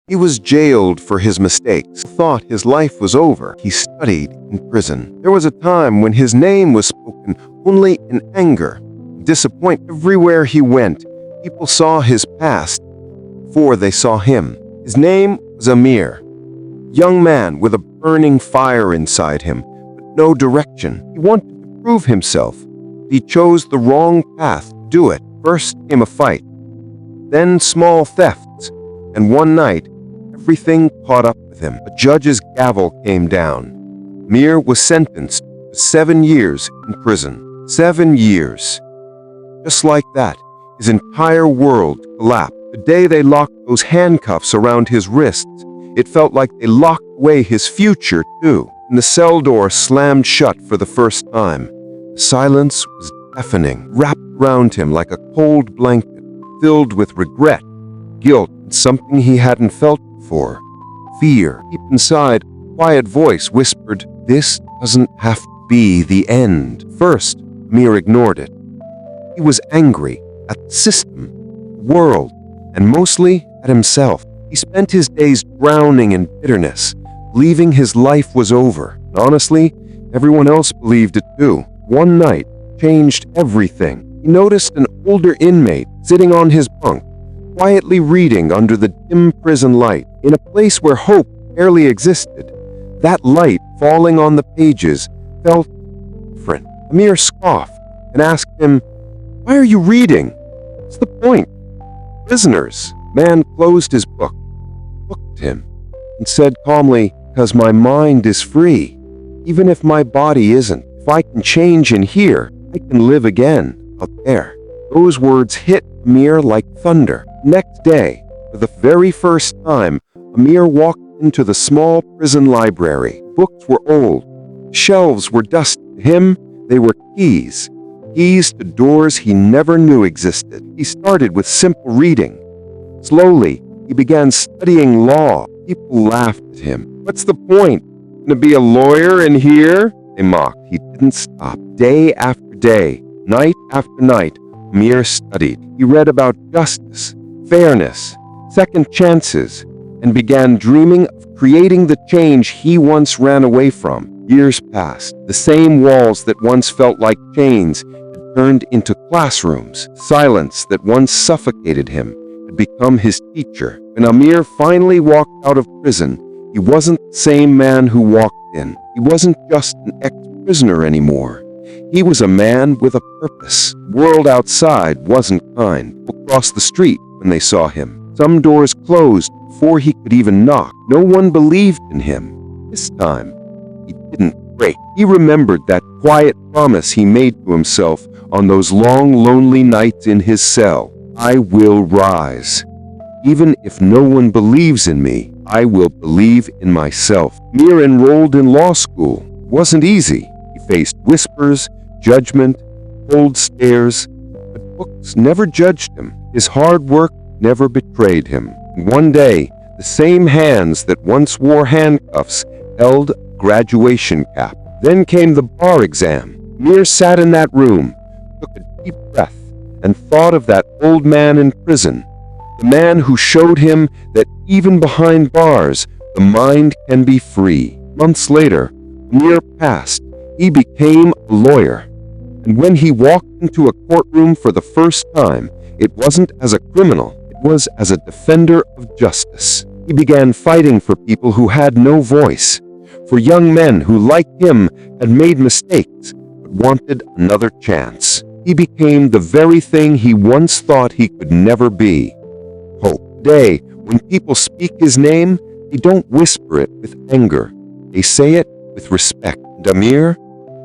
He was jailed for his mistakes, thought his life was over. He studied in prison. There was a time when his name was spoken only in anger, disappointment. Everywhere he went, people saw his past before they saw him. His name was Amir, a young man with a burning fire inside him, but no direction. He wanted to prove himself. He chose the wrong path to do it. First came a fight, then small thefts, and one night, everything caught up with him. A judge's gavel came down. Amir was sentenced to 7 years in prison. 7 years. Just like that, his entire world collapsed. The day they locked those handcuffs around his wrists, it felt like they locked away his future, too. And the cell door slammed shut for the first time. The silence was deafening, wrapped around him like a cold blanket, filled with regret, guilt, and something he hadn't felt before. Fear. Deep inside, a quiet voice whispered, "This doesn't have to be the end." First, Amir ignored it. He was angry at the system, the world, and mostly at himself. He spent his days drowning in bitterness, believing his life was over. And honestly, everyone else believed it too. One night changed everything. He noticed an older inmate sitting on his bunk, quietly reading under the dim prison light, in a place where hope barely existed. That light falling on the pages felt different. Amir scoffed and asked him, "Why are you reading? What's the point? Prisoners." Man closed his book, looked at him, and said calmly, "Because my mind is free, even if my body isn't. If I can change in here, I can live again out there." Those words hit Amir like thunder. Next day, for the very first time, Amir walked into the small prison library. Books were old. Shelves were dusty. To him, they were keys. Keys to doors he never knew existed. He started with simple reading. Slowly, he began studying law. People laughed at him. "What's the point? Gonna be a lawyer in here?" they mocked. He didn't stop. Day after day, night after night, Amir studied. He read about justice, fairness, second chances, and began dreaming of creating the change he once ran away from. Years passed. The same walls that once felt like chains had turned into classrooms. Silence that once suffocated him had become his teacher. When Amir finally walked out of prison, he wasn't the same man who walked in. He wasn't just an ex-prisoner anymore. He was a man with a purpose. The world outside wasn't kind. People crossed the street when they saw him. Some doors closed before he could even knock. No one believed in him. This time, he didn't break. He remembered that quiet promise he made to himself on those long, lonely nights in his cell. "I will rise. Even if no one believes in me, I will believe in myself." Amir enrolled in law school. It wasn't easy. He faced whispers, judgment, cold stares, but books never judged him. His hard work never betrayed him. And one day, the same hands that once wore handcuffs held a graduation cap. Then came the bar exam. Amir sat in that room, took a deep breath, and thought of that old man in prison, the man who showed him that even behind bars, the mind can be free. Months later, Amir passed. He became a lawyer. And when he walked into a courtroom for the first time, it wasn't as a criminal, it was as a defender of justice. He began fighting for people who had no voice, for young men who, like him, had made mistakes but wanted another chance. He became the very thing he once thought he could never be: hope. Today, when people speak his name, they don't whisper it with anger. They say it with respect. And Amir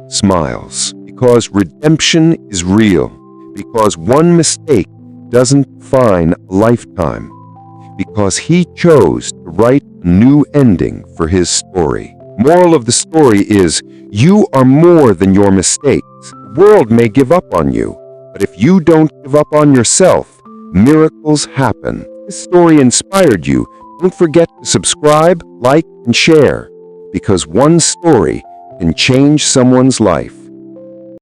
smiles, because redemption is real, because one mistake doesn't define a lifetime, because he chose to write a new ending for his story. Moral of the story is, you are more than your mistakes. The world may give up on you, but if you don't give up on yourself, miracles happen. If this story inspired you, don't forget to subscribe, like, and share, because one story can change someone's life.